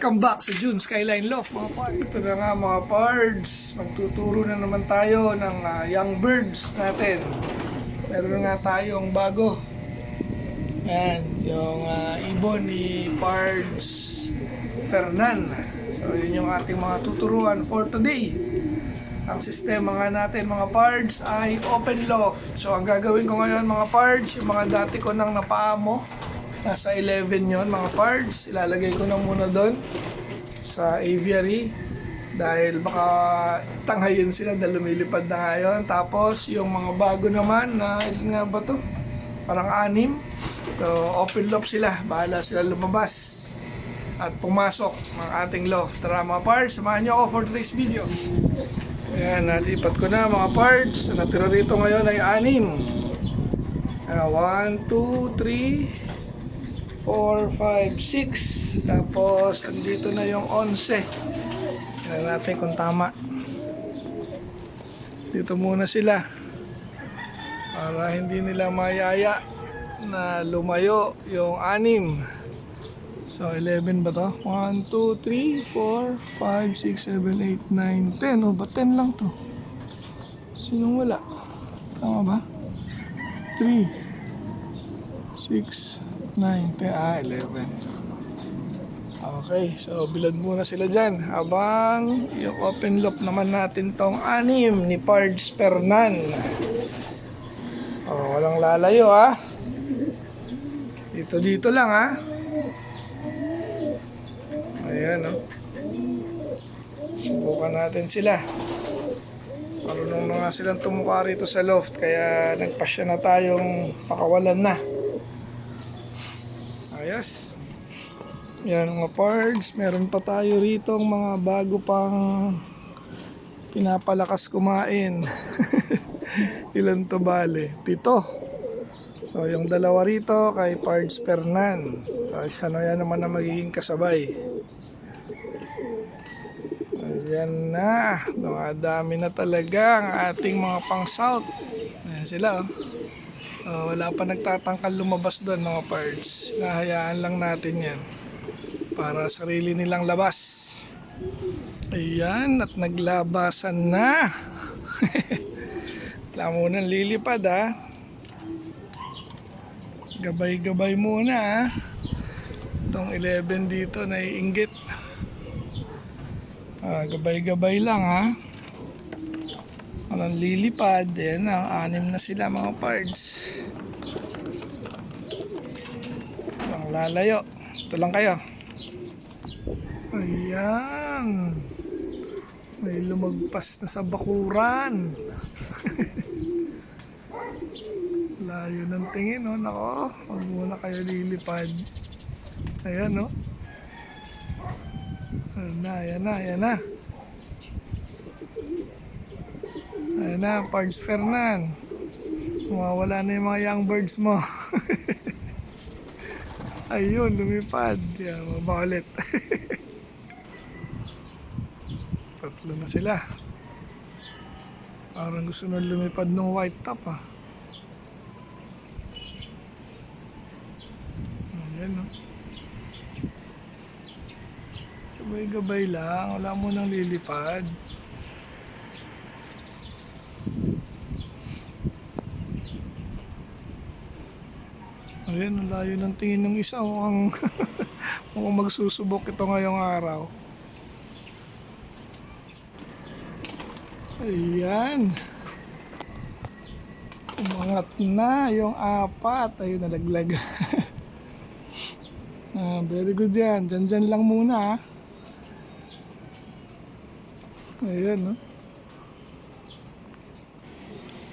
Welcome back sa June Skyline Loft mga pards. Ito na nga mga pards, magtuturo na naman tayo ng young birds natin. Meron nga tayong bago. Yan, yung ibon ni Pards Fernan. So yun yung ating mga tuturuan for today. Ang sistema nga natin mga pards ay open loft. So ang gagawin ko ngayon mga pards, yung mga dati ko nang napaamo, nasa 11 yon mga pards, ilalagay ko na muna doon sa aviary dahil baka tanghayin sila dahil lumilipad na ngayon. Tapos yung mga bago naman na nga ba to? Parang 6. So open loft sila, bahala sila lumabas at pumasok ng ating loft. Tara mga pards, samahan nyo ako for today's video. Ayan, nalipat ko na mga pards. Natira rito ngayon ay 6. 1, 2, 3 4, 5, 6. Tapos andito na yung 11. Tignan natin kung tama. Dito muna sila para hindi nila mayaya na lumayo yung 6. So 11 ba to? 1, 2, 3, 4, 5, 6, 7, 8, 9, 10. O ba 10 lang to? Sinong wala? Tama ba? 3, 6, 9, 10, 11. Okay, so bilad muna sila dyan. Habang yung open loop naman natin tong 6 ni Pards Fernan. Oh, walang lalayo ha. Dito lang ha. Ayan o. Subukan natin sila. Marunong na nga silang tumuka rito sa loft, kaya nagpasya na tayong pakawalan na. Ayos. Yan mga pards, meron pa tayo rito mga bago pang pinapalakas kumain. Ilan to bale? 7. So yung dalawa rito kay Pards Fernan. So isa na yan naman na magiging kasabay. Ayan na, dumadami na talaga ang ating mga pang south. Ayan sila oh. Wala pa nagtatangkal lumabas doon mga pards. Nahayaan lang natin yan para sarili nilang labas. Ayan, at naglabasan na. Wala munang lilipad ha. Gabay-gabay muna ha. Itong 11 dito naiinggit. Gabay-gabay lang ha. Walang lilipad. Ayan na, 6 na sila mga pards. Walang lalayo. Ito lang kayo. Ayan. May lumagpas na sa bakuran. Layo ng tingin oh. Nako, huwag muna kayo lilipad. Ayan oh. Ayan na. Ayan na, Pards Fernan. Mawawala na yung mga young birds mo. Ayun, lumipad. Yan, mabalit. 3 na sila. Parang gusto na lumipad ng white top ah. Ayan oh. Gabay-gabay lang, wala mo nang lilipad. Ayan, ang layo ng tingin ng isa. Mukhang magsusubok ito ngayong araw. Ayan. Umangat na yung 4. Ayun, nalaglag. Very good yan. Dyan lang muna ha. Ayan, no?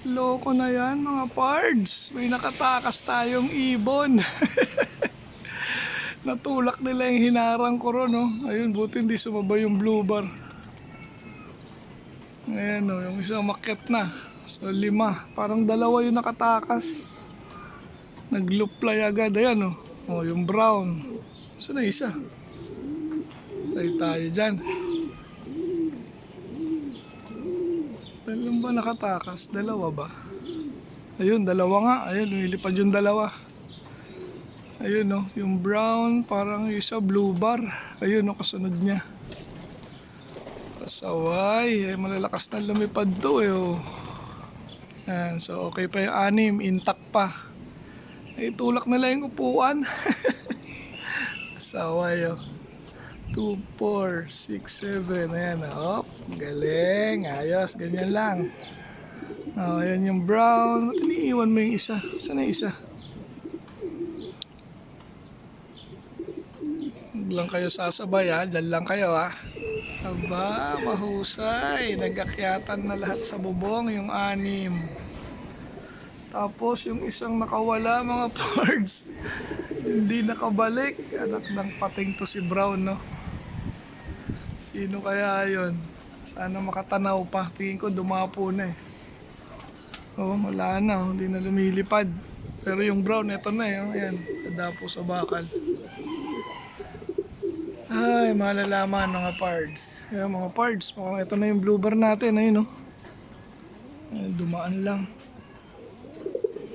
Loko na yan mga pards. May nakatakas tayong ibon. Natulak nila yung hinarang ko ron, no? Ayun, buti hindi sumabay yung blue bar. Ayan, no? Yung isang makyat na. So 5. Parang 2 yung nakatakas. Nagluplay agad. Ayan, no? Oh, yung brown. Saan na isa? Tayo dyan. Dalawang ba nakatakas? 2 ba? Ayun, 2 nga. Ayun, lumilipad yung 2. Ayun no, yung brown, parang yung isa blue bar. Ayun no, kasunod niya. Pasaway, eh, malalakas na lumipad to eh. Oh. Yan, so okay pa yung anim, intact pa. Ay, tulak nila yung upuan. Pasaway oh. 2, 4, 6, 7. Ayan oh. Galing, ayos, ganyan lang. Oh, ayan yung brown. Ba't iniiwan mo yung isa? Saan na isa? Huwag lang kayo sasabay ha. Diyan lang kayo ha. Aba, mahusay. Nagakyatan na lahat sa bubong yung anim. Tapos yung isang nakawala mga parts. Hindi nakabalik. Anak ng pating to si Brown no. Sino kaya yon? Sana makatanaw pa. Tingin ko dumapo na eh. Oh, wala na. Hindi na lumilipad. Pero yung Brown, ito na eh. Oh, ayan. Nadapo sa bakal. Ay, malalaman mga pards. Ayan mga pards, mukhang ito na yung blue bar natin. Ayun, no? Ayan, dumaan lang.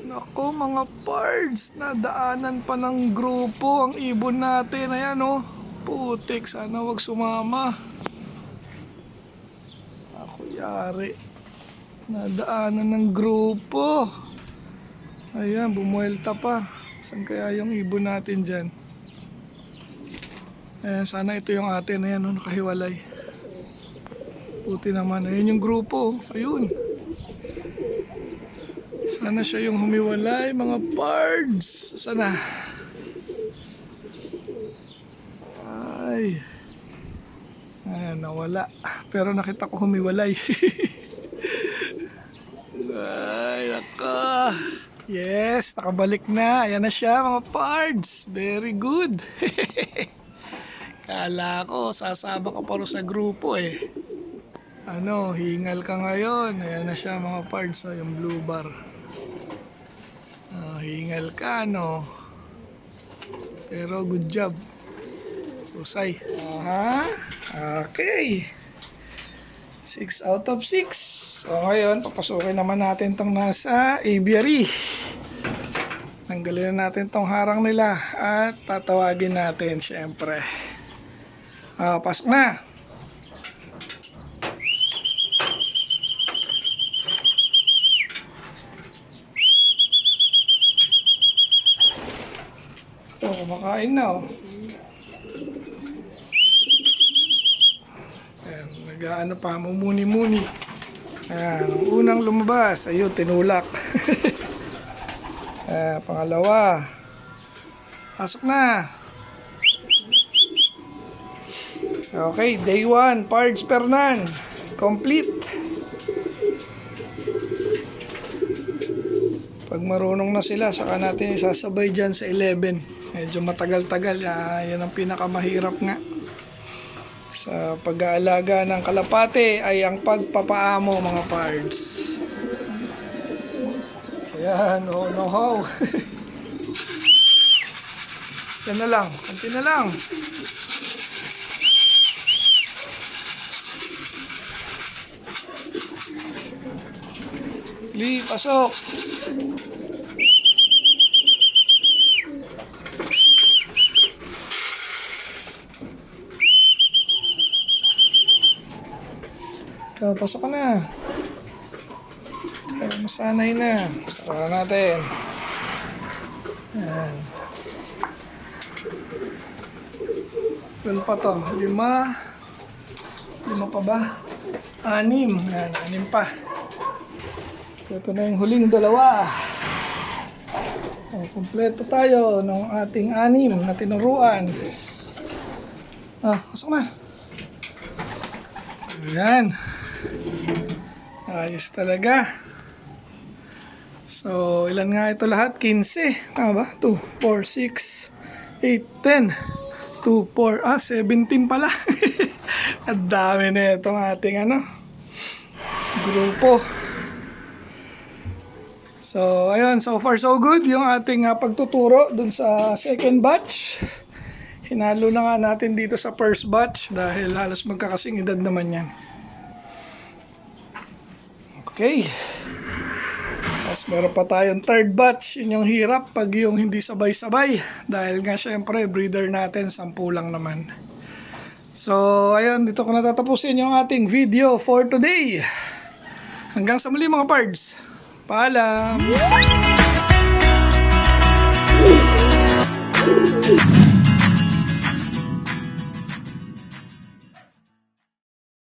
Nako mga pards, nadaanan pa ng grupo ang ibon natin. Ayan, no? Putik, sana wag sumama. Ako yari. Nadaanan ng grupo. Ayan, bumuelta pa. Saan kaya yung ibon natin dyan? Ayan, sana ito yung atin. Ayan, no, nakahiwalay. Puti naman. Ayan yung grupo. Ayun. Sana siya yung humiwalay, mga pards. Sana. Ay. Ayan, nawala. Pero nakita ko humiwalay. Ay, naka. Yes, nakabalik na. Ayan na siya, mga pards. Very good. Kala ko, sasama ka pa rin sa grupo eh. Ano, hingal ka ngayon. Ayan na siya mga pards, oh, yung blue bar. Hingal ka, no? Pero good job. Usay. Aha. Okay. 6 out of 6. So ngayon, papasukin naman natin tong nasa aviary. Tanggalin na natin tong harang nila at tatawagin natin syempre. Pasok na. Ito, kumakain na oh. Ayan, nag-ano pa, mumuni-muni. Ayan, ang unang lumabas, ayun, tinulak. Pangalawa. Pasok na. Okay, day 1, Pards Pernan. Complete. Pag marunong na sila, saka natin isasabay dyan sa 11. Medyo matagal-tagal. Yan ang pinakamahirap nga. Sa pag-aalaga ng kalapate ay ang pagpapaamo mga pards. Ayan, oh, no how. Yan na lang, konti na lang. Lee, pasok. So, pasok ka na. Masanay na. Saka natin. Ayan. Ilan pa to? 5. 5 pa ba? 6. Ayan, 6 pa. Ito na yung huling 2. Kompleto tayo ng ating 6 na tinuruan. Pasok na. Ayan. Ayos talaga. So, ilan nga ito lahat? 15. Tama ba? 2, 4, 6, 8, 10. 2, 4, 17 pala. Ang dami na itong ating grupo. So, ayun. So far so good yung ating pagtuturo dun sa second batch. Hinalo na nga natin dito sa first batch dahil halos magkakasing edad naman yan. Okay. Tapos meron pa tayong third batch. Yun yung hirap pag yung hindi sabay-sabay. Dahil nga syempre, breeder natin, 10 lang naman. So, ayun, dito ko natatapusin yung ating video for today. Hanggang sa muli mga pards. Paalam!